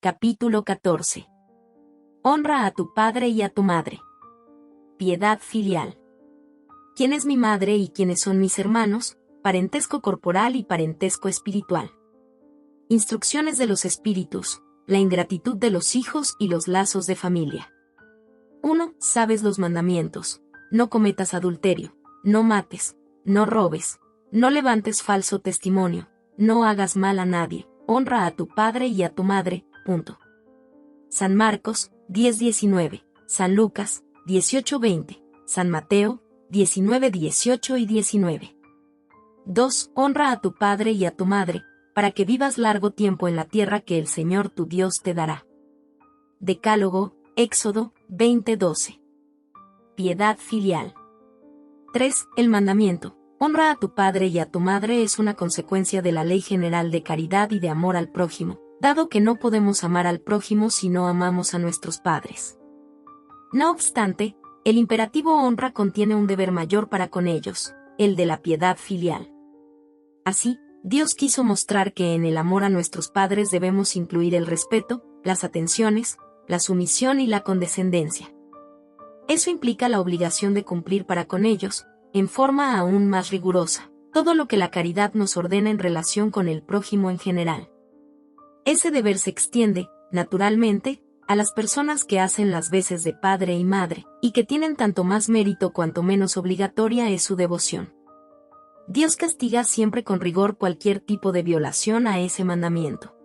Capítulo 14. Honra a tu padre y a tu madre. Piedad filial. ¿Quién es mi madre y quiénes son mis hermanos? Parentesco corporal y parentesco espiritual. Instrucciones de los espíritus, la ingratitud de los hijos y los lazos de familia. 1. Sabes los mandamientos. No cometas adulterio, no mates, no robes, no levantes falso testimonio, no hagas mal a nadie, honra a tu padre y a tu madre. San Marcos, 10:19, San Lucas, 18:20, San Mateo, 19:18 y 19. 2. Honra a tu padre y a tu madre, para que vivas largo tiempo en la tierra que el Señor tu Dios te dará. Decálogo, Éxodo, 20:12. Piedad filial. 3. El mandamiento. Honra a tu padre y a tu madre es una consecuencia de la ley general de caridad y de amor al prójimo, dado que no podemos amar al prójimo si no amamos a nuestros padres. No obstante, el imperativo honra contiene un deber mayor para con ellos, el de la piedad filial. Así, Dios quiso mostrar que en el amor a nuestros padres debemos incluir el respeto, las atenciones, la sumisión y la condescendencia. Eso implica la obligación de cumplir para con ellos, en forma aún más rigurosa, todo lo que la caridad nos ordena en relación con el prójimo en general. Ese deber se extiende, naturalmente, a las personas que hacen las veces de padre y madre, y que tienen tanto más mérito cuanto menos obligatoria es su devoción. Dios castiga siempre con rigor cualquier tipo de violación a ese mandamiento.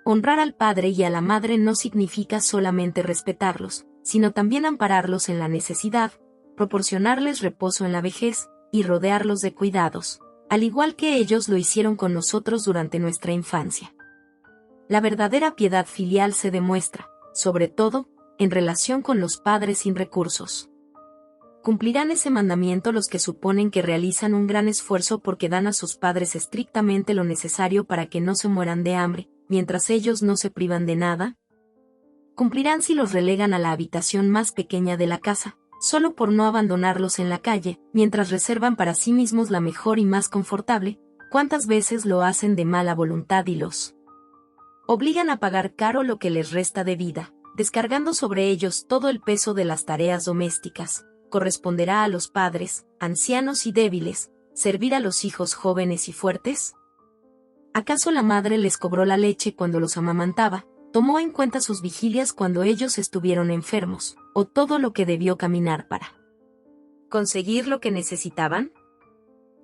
Honrar al padre y a la madre no significa solamente respetarlos, sino también ampararlos en la necesidad, proporcionarles reposo en la vejez, y rodearlos de cuidados, al igual que ellos lo hicieron con nosotros durante nuestra infancia. La verdadera piedad filial se demuestra, sobre todo, en relación con los padres sin recursos. Cumplirán ese mandamiento los que suponen que realizan un gran esfuerzo porque dan a sus padres estrictamente lo necesario para que no se mueran de hambre, mientras ellos no se privan de nada. Cumplirán si los relegan a la habitación más pequeña de la casa, solo por no abandonarlos en la calle, mientras reservan para sí mismos la mejor y más confortable. ¿Cuántas veces lo hacen de mala voluntad y los obligan a pagar caro lo que les resta de vida, descargando sobre ellos todo el peso de las tareas domésticas? ¿Corresponderá a los padres, ancianos y débiles, servir a los hijos jóvenes y fuertes? ¿Acaso la madre les cobró la leche cuando los amamantaba, tomó en cuenta sus vigilias cuando ellos estuvieron enfermos, o todo lo que debió caminar para conseguir lo que necesitaban?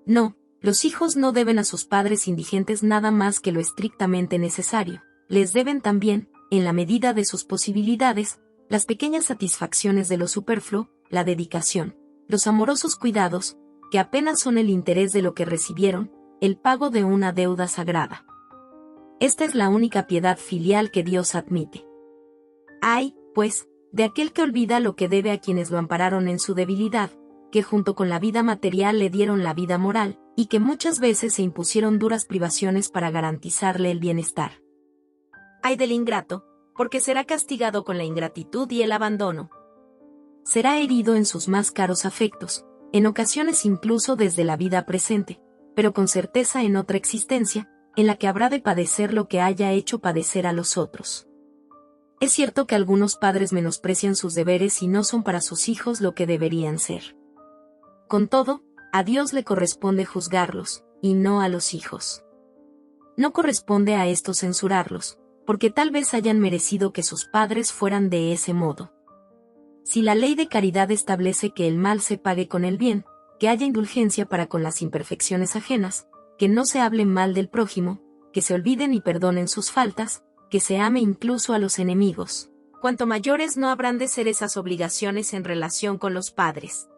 No, los hijos no deben a sus padres indigentes nada más que lo estrictamente necesario. Les deben también, en la medida de sus posibilidades, las pequeñas satisfacciones de lo superfluo, la dedicación, los amorosos cuidados, que apenas son el interés de lo que recibieron, el pago de una deuda sagrada. Esta es la única piedad filial que Dios admite. Ay, pues, de aquel que olvida lo que debe a quienes lo ampararon en su debilidad, que junto con la vida material le dieron la vida moral, y que muchas veces se impusieron duras privaciones para garantizarle el bienestar. Ay del ingrato, porque será castigado con la ingratitud y el abandono. Será herido en sus más caros afectos, en ocasiones incluso desde la vida presente, pero con certeza en otra existencia, en la que habrá de padecer lo que haya hecho padecer a los otros. Es cierto que algunos padres menosprecian sus deberes y no son para sus hijos lo que deberían ser. Con todo, a Dios le corresponde juzgarlos, y no a los hijos. No corresponde a estos censurarlos, porque tal vez hayan merecido que sus padres fueran de ese modo. Si la ley de caridad establece que el mal se pague con el bien, que haya indulgencia para con las imperfecciones ajenas, que no se hable mal del prójimo, que se olviden y perdonen sus faltas, que se ame incluso a los enemigos, cuanto mayores no habrán de ser esas obligaciones en relación con los padres.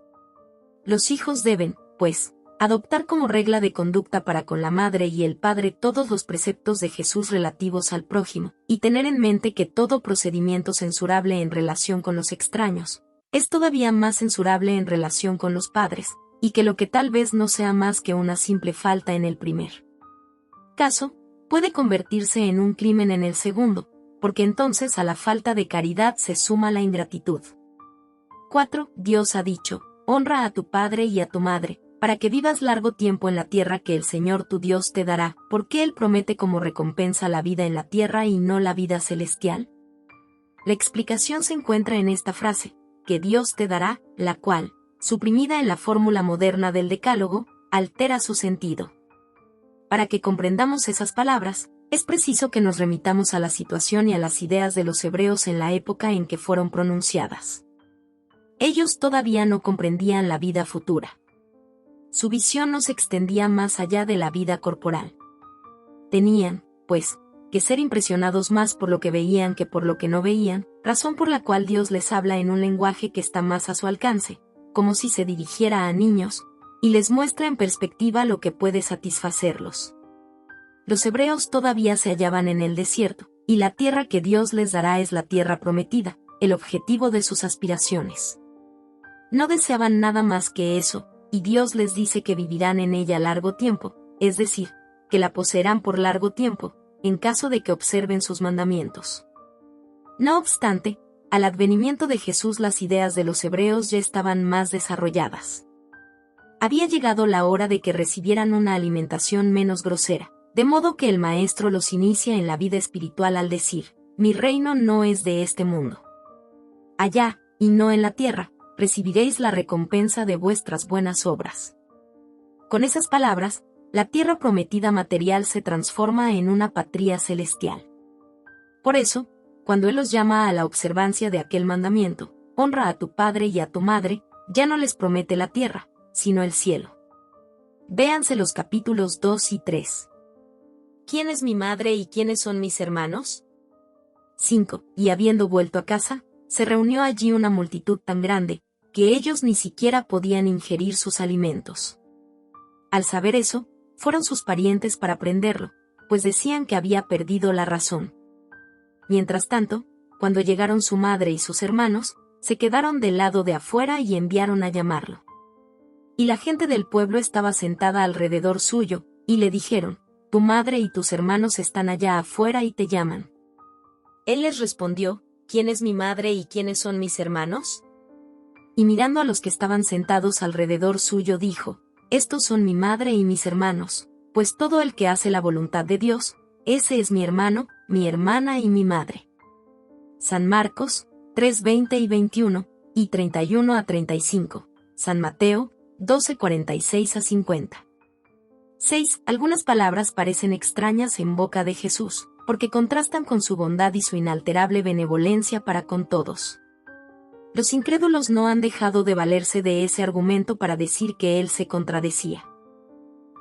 Los hijos deben, pues, adoptar como regla de conducta para con la madre y el padre todos los preceptos de Jesús relativos al prójimo, y tener en mente que todo procedimiento censurable en relación con los extraños es todavía más censurable en relación con los padres, y que lo que tal vez no sea más que una simple falta en el primer caso, puede convertirse en un crimen en el segundo, porque entonces a la falta de caridad se suma la ingratitud. 4. Dios ha dicho: honra a tu padre y a tu madre, para que vivas largo tiempo en la tierra que el Señor tu Dios te dará, porque Él promete como recompensa la vida en la tierra y no la vida celestial. La explicación se encuentra en esta frase, que Dios te dará, la cual, suprimida en la fórmula moderna del Decálogo, altera su sentido. Para que comprendamos esas palabras, es preciso que nos remitamos a la situación y a las ideas de los hebreos en la época en que fueron pronunciadas. Ellos todavía no comprendían la vida futura. Su visión no se extendía más allá de la vida corporal. Tenían, pues, que ser impresionados más por lo que veían que por lo que no veían, razón por la cual Dios les habla en un lenguaje que está más a su alcance, como si se dirigiera a niños, y les muestra en perspectiva lo que puede satisfacerlos. Los hebreos todavía se hallaban en el desierto, y la tierra que Dios les dará es la tierra prometida, el objetivo de sus aspiraciones. No deseaban nada más que eso, y Dios les dice que vivirán en ella largo tiempo, es decir, que la poseerán por largo tiempo, en caso de que observen sus mandamientos. No obstante, al advenimiento de Jesús las ideas de los hebreos ya estaban más desarrolladas. Había llegado la hora de que recibieran una alimentación menos grosera, de modo que el Maestro los inicia en la vida espiritual al decir, «Mi reino no es de este mundo. Allá, y no en la tierra, recibiréis la recompensa de vuestras buenas obras». Con esas palabras, la tierra prometida material se transforma en una patria celestial. Por eso, cuando Él los llama a la observancia de aquel mandamiento, «Honra a tu padre y a tu madre», ya no les promete la tierra, sino el cielo. Véanse los capítulos 2 y 3. ¿Quién es mi madre y quiénes son mis hermanos? 5. Y habiendo vuelto a casa, se reunió allí una multitud tan grande, que ellos ni siquiera podían ingerir sus alimentos. Al saber eso, fueron sus parientes para prenderlo, pues decían que había perdido la razón. Mientras tanto, cuando llegaron su madre y sus hermanos, se quedaron del lado de afuera y enviaron a llamarlo. Y la gente del pueblo estaba sentada alrededor suyo, y le dijeron, «Tu madre y tus hermanos están allá afuera y te llaman». Él les respondió, «¿Quién es mi madre y quiénes son mis hermanos?». Y mirando a los que estaban sentados alrededor suyo dijo, «Estos son mi madre y mis hermanos, pues todo el que hace la voluntad de Dios, ese es mi hermano, mi hermana y mi madre». San Marcos, 3:20 y 21, y 31 a 35. San Mateo, 12:46 a 50. 6. Algunas palabras parecen extrañas en boca de Jesús, porque contrastan con su bondad y su inalterable benevolencia para con todos. Los incrédulos no han dejado de valerse de ese argumento para decir que Él se contradecía.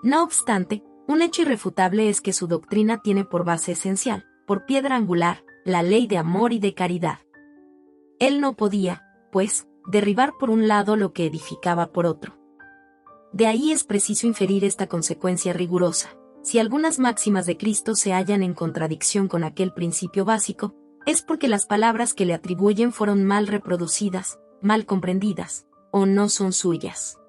No obstante, un hecho irrefutable es que su doctrina tiene por base esencial, por piedra angular, la ley de amor y de caridad. Él no podía, pues, derribar por un lado lo que edificaba por otro. De ahí es preciso inferir esta consecuencia rigurosa. Si algunas máximas de Cristo se hallan en contradicción con aquel principio básico, es porque las palabras que le atribuyen fueron mal reproducidas, mal comprendidas, o no son suyas.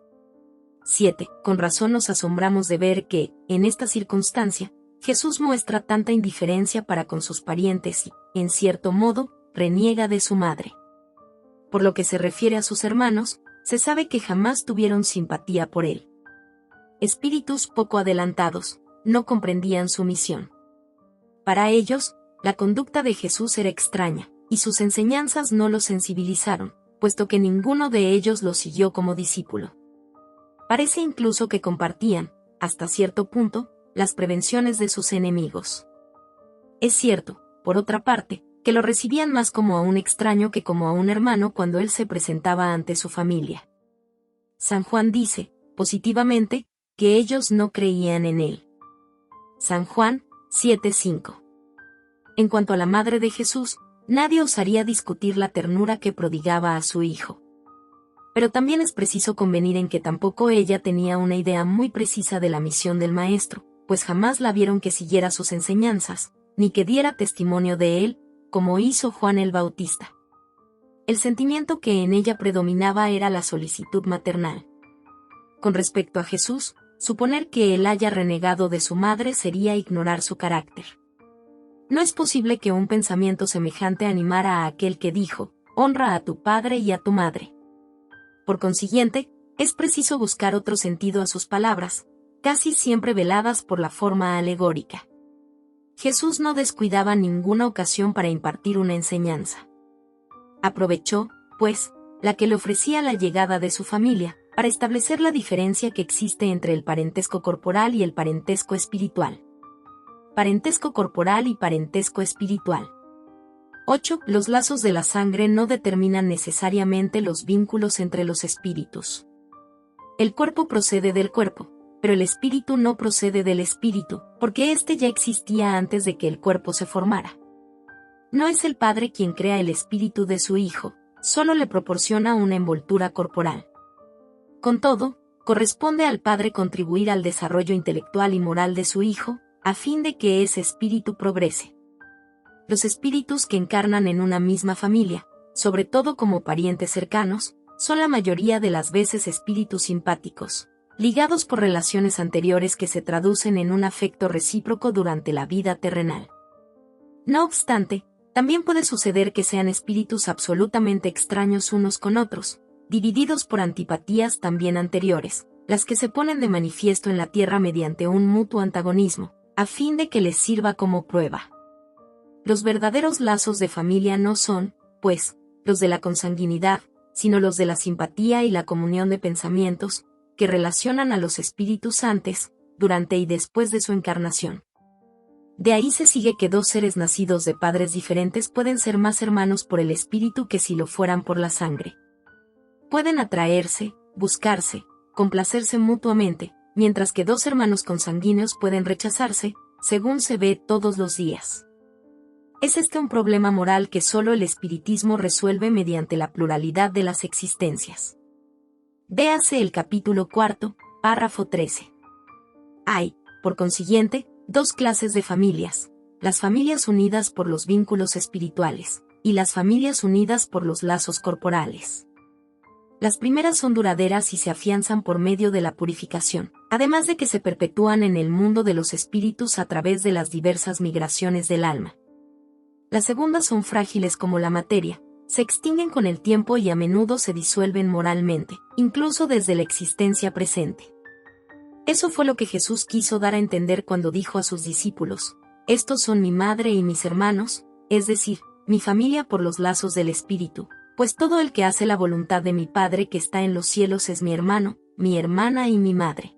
7. Con razón nos asombramos de ver que, en esta circunstancia, Jesús muestra tanta indiferencia para con sus parientes y, en cierto modo, reniega de su madre. Por lo que se refiere a sus hermanos, se sabe que jamás tuvieron simpatía por él. Espíritus poco adelantados, no comprendían su misión. Para ellos, la conducta de Jesús era extraña, y sus enseñanzas no los sensibilizaron, puesto que ninguno de ellos lo siguió como discípulo. Parece incluso que compartían, hasta cierto punto, las prevenciones de sus enemigos. Es cierto, por otra parte, que lo recibían más como a un extraño que como a un hermano cuando él se presentaba ante su familia. San Juan dice, positivamente, que ellos no creían en él. San Juan, 7:5. En cuanto a la madre de Jesús, nadie osaría discutir la ternura que prodigaba a su hijo. Pero también es preciso convenir en que tampoco ella tenía una idea muy precisa de la misión del Maestro, pues jamás la vieron que siguiera sus enseñanzas, ni que diera testimonio de él, como hizo Juan el Bautista. El sentimiento que en ella predominaba era la solicitud maternal. Con respecto a Jesús, suponer que él haya renegado de su madre sería ignorar su carácter. No es posible que un pensamiento semejante animara a aquel que dijo, «Honra a tu padre y a tu madre». Por consiguiente, Es preciso buscar otro sentido a sus palabras, casi siempre veladas por la forma alegórica. Jesús no descuidaba ninguna ocasión para impartir una enseñanza. Aprovechó, pues, la que le ofrecía la llegada de su familia, para establecer la diferencia que existe entre el parentesco corporal y el parentesco espiritual. Parentesco corporal y parentesco espiritual. 8. Los lazos de la sangre no determinan necesariamente los vínculos entre los espíritus. El cuerpo procede del cuerpo, pero el espíritu no procede del espíritu, porque éste ya existía antes de que el cuerpo se formara. No es el Padre quien crea el espíritu de su Hijo, solo le proporciona una envoltura corporal. Con todo, corresponde al Padre contribuir al desarrollo intelectual y moral de su Hijo, a fin de que ese espíritu progrese. Los espíritus que encarnan en una misma familia, sobre todo como parientes cercanos, son la mayoría de las veces espíritus simpáticos, ligados por relaciones anteriores que se traducen en un afecto recíproco durante la vida terrenal. No obstante, también puede suceder que sean espíritus absolutamente extraños unos con otros, divididos por antipatías también anteriores, las que se ponen de manifiesto en la tierra mediante un mutuo antagonismo, a fin de que les sirva como prueba. Los verdaderos lazos de familia no son, pues, los de la consanguinidad, sino los de la simpatía y la comunión de pensamientos, que relacionan a los espíritus antes, durante y después de su encarnación. De ahí se sigue que dos seres nacidos de padres diferentes pueden ser más hermanos por el espíritu que si lo fueran por la sangre. Pueden atraerse, buscarse, complacerse mutuamente, mientras que dos hermanos consanguíneos pueden rechazarse, según se ve todos los días. Es este un problema moral que solo el espiritismo resuelve mediante la pluralidad de las existencias. Véase el capítulo 4, párrafo 13. Hay, por consiguiente, dos clases de familias: las familias unidas por los vínculos espirituales, y las familias unidas por los lazos corporales. Las primeras son duraderas y se afianzan por medio de la purificación, además de que se perpetúan en el mundo de los espíritus a través de las diversas migraciones del alma. Las segundas son frágiles como la materia, se extinguen con el tiempo y a menudo se disuelven moralmente, incluso desde la existencia presente. Eso fue lo que Jesús quiso dar a entender cuando dijo a sus discípulos: estos son mi madre y mis hermanos, es decir, mi familia por los lazos del Espíritu, pues todo el que hace la voluntad de mi Padre que está en los cielos es mi hermano, mi hermana y mi madre.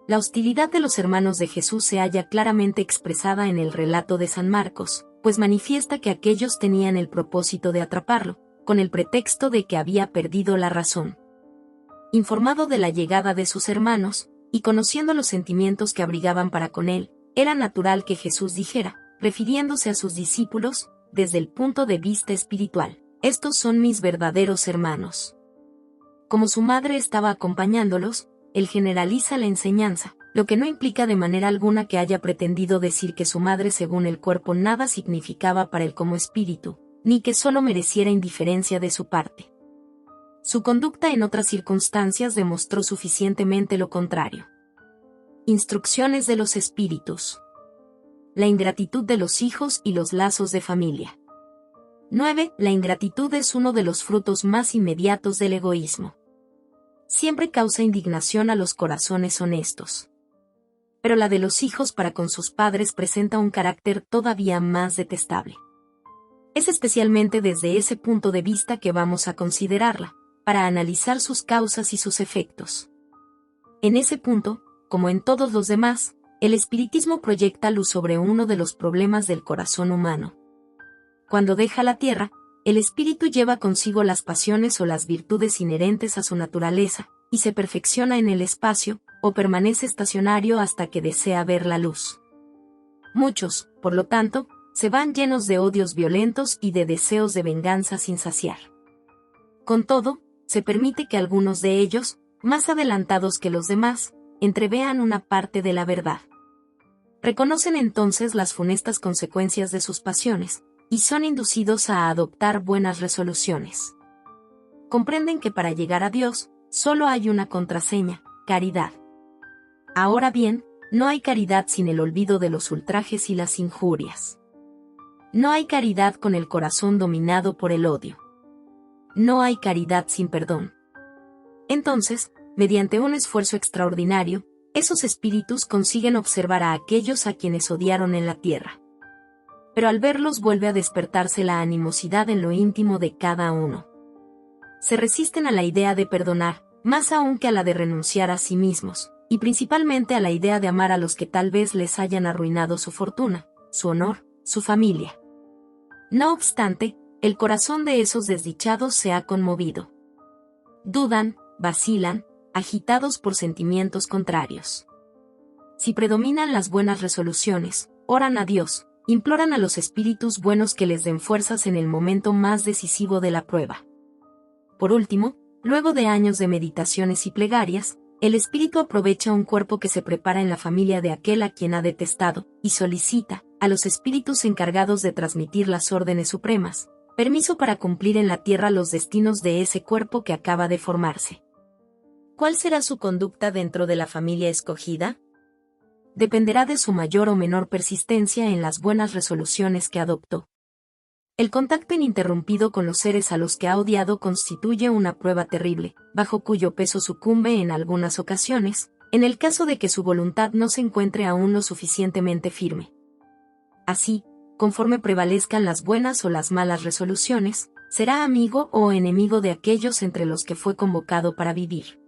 La hostilidad de los hermanos de Jesús se halla claramente expresada en el relato de San Marcos, pues manifiesta que aquellos tenían el propósito de atraparlo, con el pretexto de que había perdido la razón. Informado de la llegada de sus hermanos, y conociendo los sentimientos que abrigaban para con él, era natural que Jesús dijera, refiriéndose a sus discípulos, desde el punto de vista espiritual: estos son mis verdaderos hermanos. Como su madre estaba acompañándolos, él generaliza la enseñanza, lo que no implica de manera alguna que haya pretendido decir que su madre según el cuerpo nada significaba para él como espíritu, ni que solo mereciera indiferencia de su parte. Su conducta en otras circunstancias demostró suficientemente lo contrario. Instrucciones de los espíritus. La ingratitud de los hijos y los lazos de familia. 9. La ingratitud es uno de los frutos más inmediatos del egoísmo. Siempre causa indignación a los corazones honestos. Pero la de los hijos para con sus padres presenta un carácter todavía más detestable. Es especialmente desde ese punto de vista que vamos a considerarla, para analizar sus causas y sus efectos. En ese punto, como en todos los demás, el espiritismo proyecta luz sobre uno de los problemas del corazón humano. Cuando deja la tierra, el espíritu lleva consigo las pasiones o las virtudes inherentes a su naturaleza, y se perfecciona en el espacio, o permanece estacionario hasta que desea ver la luz. Muchos, por lo tanto, se van llenos de odios violentos y de deseos de venganza sin saciar. Con todo, se permite que algunos de ellos, más adelantados que los demás, entrevean una parte de la verdad. Reconocen entonces las funestas consecuencias de sus pasiones, y son inducidos a adoptar buenas resoluciones. Comprenden que para llegar a Dios, solo hay una contraseña: caridad. Ahora bien, no hay caridad sin el olvido de los ultrajes y las injurias. No hay caridad con el corazón dominado por el odio. No hay caridad sin perdón. Entonces, mediante un esfuerzo extraordinario, esos espíritus consiguen observar a aquellos a quienes odiaron en la tierra. Pero al verlos vuelve a despertarse la animosidad en lo íntimo de cada uno. Se resisten a la idea de perdonar, más aún que a la de renunciar a sí mismos, y principalmente a la idea de amar a los que tal vez les hayan arruinado su fortuna, su honor, su familia. No obstante, el corazón de esos desdichados se ha conmovido. Dudan, vacilan, agitados por sentimientos contrarios. Si predominan las buenas resoluciones, oran a Dios, imploran a los espíritus buenos que les den fuerzas en el momento más decisivo de la prueba. Por último, luego de años de meditaciones y plegarias, el espíritu aprovecha un cuerpo que se prepara en la familia de aquel a quien ha detestado, y solicita, a los espíritus encargados de transmitir las órdenes supremas, permiso para cumplir en la tierra los destinos de ese cuerpo que acaba de formarse. ¿Cuál será su conducta dentro de la familia escogida? Dependerá de su mayor o menor persistencia en las buenas resoluciones que adoptó. El contacto ininterrumpido con los seres a los que ha odiado constituye una prueba terrible, bajo cuyo peso sucumbe en algunas ocasiones, en el caso de que su voluntad no se encuentre aún lo suficientemente firme. Así, conforme prevalezcan las buenas o las malas resoluciones, será amigo o enemigo de aquellos entre los que fue convocado para vivir.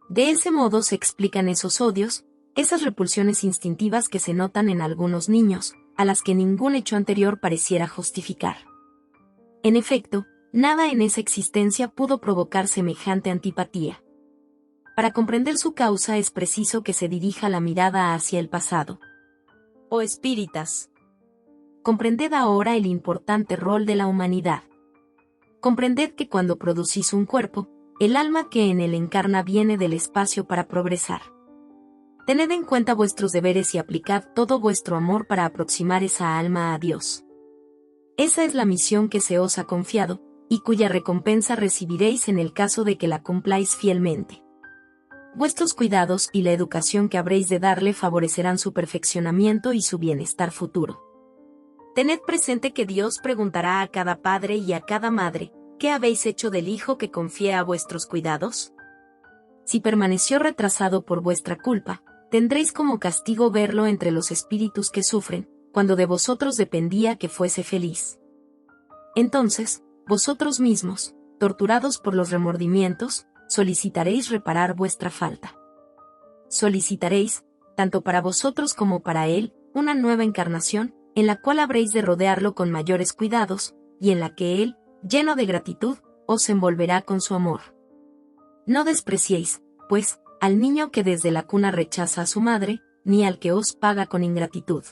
De ese modo se explican esos odios, esas repulsiones instintivas que se notan en algunos niños, a las que ningún hecho anterior pareciera justificar. En efecto, nada en esa existencia pudo provocar semejante antipatía. Para comprender su causa es preciso que se dirija la mirada hacia el pasado. Oh espíritas, comprended ahora el importante rol de la humanidad. Comprended que cuando producís un cuerpo, el alma que en él encarna viene del espacio para progresar. Tened en cuenta vuestros deberes y aplicad todo vuestro amor para aproximar esa alma a Dios. Esa es la misión que se os ha confiado, y cuya recompensa recibiréis en el caso de que la cumpláis fielmente. Vuestros cuidados y la educación que habréis de darle favorecerán su perfeccionamiento y su bienestar futuro. Tened presente que Dios preguntará a cada padre y a cada madre, ¿qué habéis hecho del hijo que confié a vuestros cuidados? Si permaneció retrasado por vuestra culpa, tendréis como castigo verlo entre los espíritus que sufren, cuando de vosotros dependía que fuese feliz. Entonces, vosotros mismos, torturados por los remordimientos, solicitaréis reparar vuestra falta. Solicitaréis, tanto para vosotros como para él, una nueva encarnación, en la cual habréis de rodearlo con mayores cuidados, y en la que él, lleno de gratitud, os envolverá con su amor. No despreciéis, pues, al niño que desde la cuna rechaza a su madre, ni al que os paga con ingratitud.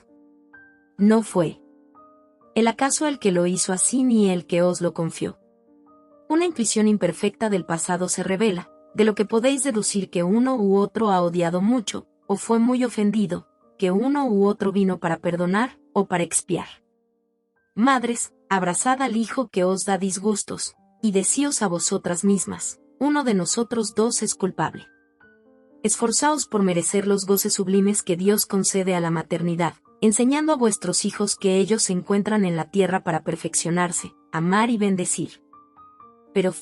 No fue él acaso el que lo hizo así ni el que os lo confió. Una intuición imperfecta del pasado se revela, de lo que podéis deducir que uno u otro ha odiado mucho, o fue muy ofendido, que uno u otro vino para perdonar, o para expiar. Madres, abrazad al hijo que os da disgustos, y decíos a vosotras mismas, uno de nosotros dos es culpable. Esforzaos por merecer los goces sublimes que Dios concede a la maternidad, enseñando a vuestros hijos que ellos se encuentran en la tierra para perfeccionarse, amar y bendecir. Pero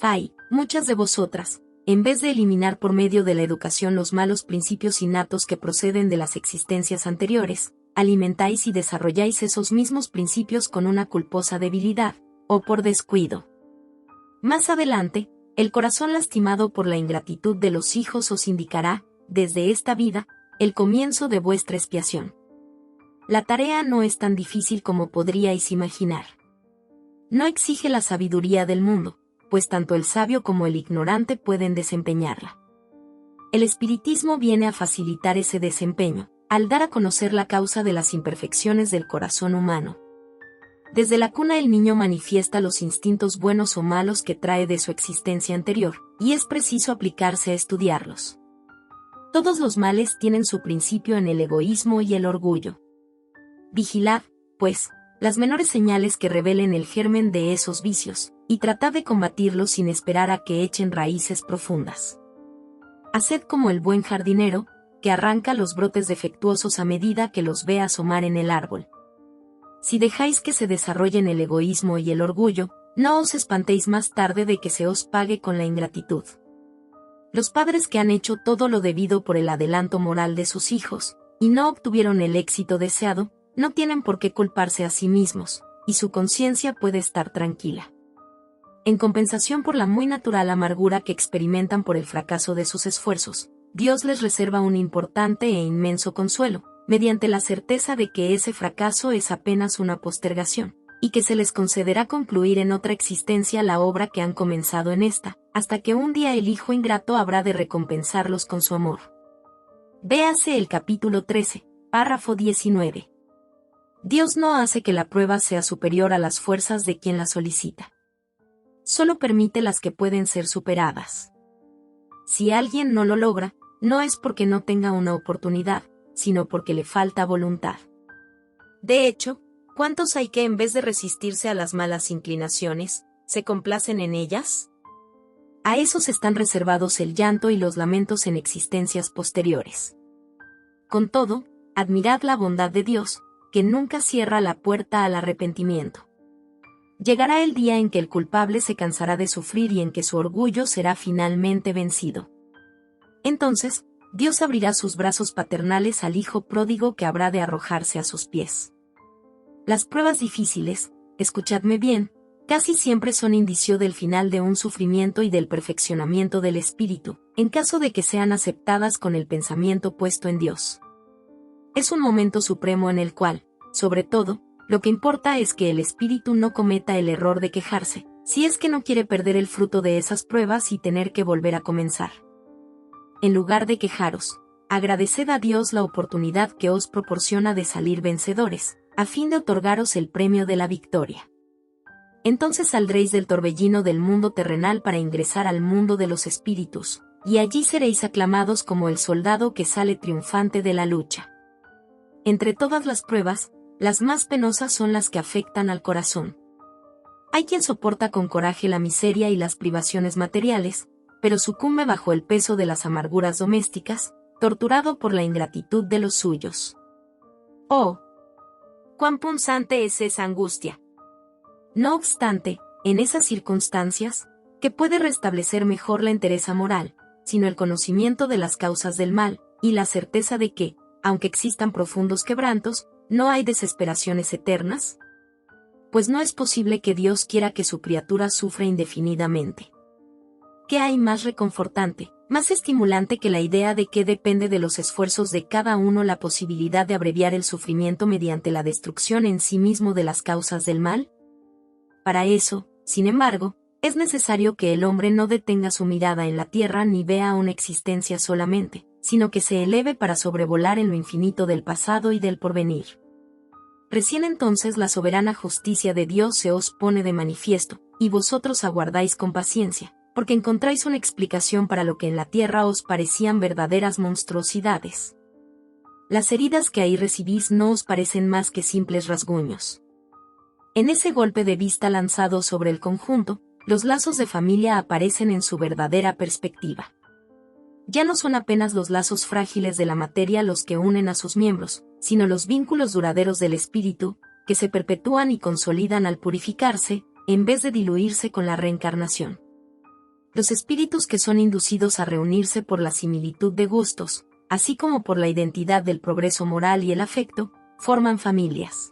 muchas de vosotras, en vez de eliminar por medio de la educación los malos principios innatos que proceden de las existencias anteriores, alimentáis y desarrolláis esos mismos principios con una culposa debilidad, o por descuido. Más adelante, el corazón lastimado por la ingratitud de los hijos os indicará, desde esta vida, el comienzo de vuestra expiación. La tarea no es tan difícil como podríais imaginar. No exige la sabiduría del mundo, pues tanto el sabio como el ignorante pueden desempeñarla. El espiritismo viene a facilitar ese desempeño, al dar a conocer la causa de las imperfecciones del corazón humano. Desde la cuna el niño manifiesta los instintos buenos o malos que trae de su existencia anterior, y es preciso aplicarse a estudiarlos. Todos los males tienen su principio en el egoísmo y el orgullo. Vigilad, pues, las menores señales que revelen el germen de esos vicios, y tratad de combatirlos sin esperar a que echen raíces profundas. Haced como el buen jardinero, que arranca los brotes defectuosos a medida que los ve asomar en el árbol. Si dejáis que se desarrollen el egoísmo y el orgullo, no os espantéis más tarde de que se os pague con la ingratitud. Los padres que han hecho todo lo debido por el adelanto moral de sus hijos, y no obtuvieron el éxito deseado, no tienen por qué culparse a sí mismos, y su conciencia puede estar tranquila. En compensación por la muy natural amargura que experimentan por el fracaso de sus esfuerzos, Dios les reserva un importante e inmenso consuelo, mediante la certeza de que ese fracaso es apenas una postergación, y que se les concederá concluir en otra existencia la obra que han comenzado en esta, hasta que un día el Hijo ingrato habrá de recompensarlos con su amor. Véase el capítulo 13, párrafo 19. Dios no hace que la prueba sea superior a las fuerzas de quien la solicita. Solo permite las que pueden ser superadas. Si alguien no lo logra, no es porque no tenga una oportunidad, sino porque le falta voluntad. De hecho, ¿cuántos hay que en vez de resistirse a las malas inclinaciones, se complacen en ellas? A esos están reservados el llanto y los lamentos en existencias posteriores. Con todo, admirad la bondad de Dios, que nunca cierra la puerta al arrepentimiento. Llegará el día en que el culpable se cansará de sufrir y en que su orgullo será finalmente vencido. Entonces, Dios abrirá sus brazos paternales al hijo pródigo que habrá de arrojarse a sus pies. Las pruebas difíciles, escuchadme bien, casi siempre son indicio del final de un sufrimiento y del perfeccionamiento del espíritu, en caso de que sean aceptadas con el pensamiento puesto en Dios. Es un momento supremo en el cual, sobre todo, lo que importa es que el espíritu no cometa el error de quejarse, si es que no quiere perder el fruto de esas pruebas y tener que volver a comenzar. En lugar de quejaros, agradeced a Dios la oportunidad que os proporciona de salir vencedores, a fin de otorgaros el premio de la victoria. Entonces saldréis del torbellino del mundo terrenal para ingresar al mundo de los espíritus, y allí seréis aclamados como el soldado que sale triunfante de la lucha. Entre todas las pruebas, las más penosas son las que afectan al corazón. Hay quien soporta con coraje la miseria y las privaciones materiales, pero sucumbe bajo el peso de las amarguras domésticas, torturado por la ingratitud de los suyos. ¡Oh! ¡Cuán punzante es esa angustia! No obstante, en esas circunstancias, ¿qué puede restablecer mejor la entereza moral, sino el conocimiento de las causas del mal, y la certeza de que, aunque existan profundos quebrantos, no hay desesperaciones eternas? Pues no es posible que Dios quiera que su criatura sufra indefinidamente. ¿Qué hay más reconfortante, más estimulante que la idea de que depende de los esfuerzos de cada uno la posibilidad de abreviar el sufrimiento mediante la destrucción en sí mismo de las causas del mal? Para eso, sin embargo, es necesario que el hombre no detenga su mirada en la tierra ni vea una existencia solamente, sino que se eleve para sobrevolar en lo infinito del pasado y del porvenir. Recién entonces la soberana justicia de Dios se os pone de manifiesto, y vosotros aguardáis con paciencia, porque encontráis una explicación para lo que en la tierra os parecían verdaderas monstruosidades. Las heridas que ahí recibís no os parecen más que simples rasguños. En ese golpe de vista lanzado sobre el conjunto, los lazos de familia aparecen en su verdadera perspectiva. Ya no son apenas los lazos frágiles de la materia los que unen a sus miembros, sino los vínculos duraderos del espíritu, que se perpetúan y consolidan al purificarse, en vez de diluirse con la reencarnación. Los espíritus que son inducidos a reunirse por la similitud de gustos, así como por la identidad del progreso moral y el afecto, forman familias.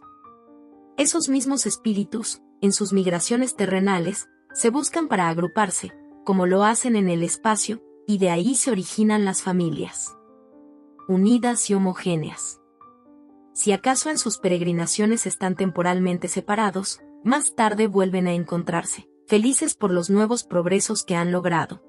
Esos mismos espíritus, en sus migraciones terrenales, se buscan para agruparse, como lo hacen en el espacio, y de ahí se originan las familias. Unidas y homogéneas. Si acaso en sus peregrinaciones están temporalmente separados, más tarde vuelven a encontrarse, felices por los nuevos progresos que han logrado.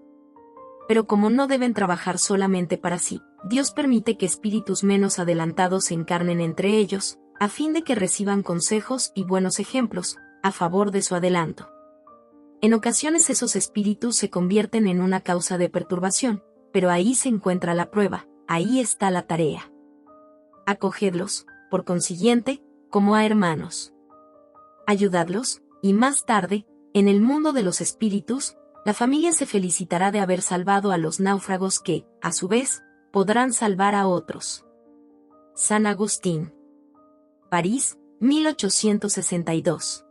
Pero como no deben trabajar solamente para sí, Dios permite que espíritus menos adelantados se encarnen entre ellos, a fin de que reciban consejos y buenos ejemplos, a favor de su adelanto. En ocasiones esos espíritus se convierten en una causa de perturbación, pero ahí se encuentra la prueba, ahí está la tarea. Acogedlos, por consiguiente, como a hermanos. Ayudadlos, y más tarde, en el mundo de los espíritus, la familia se felicitará de haber salvado a los náufragos que, a su vez, podrán salvar a otros. San Agustín. París, 1862.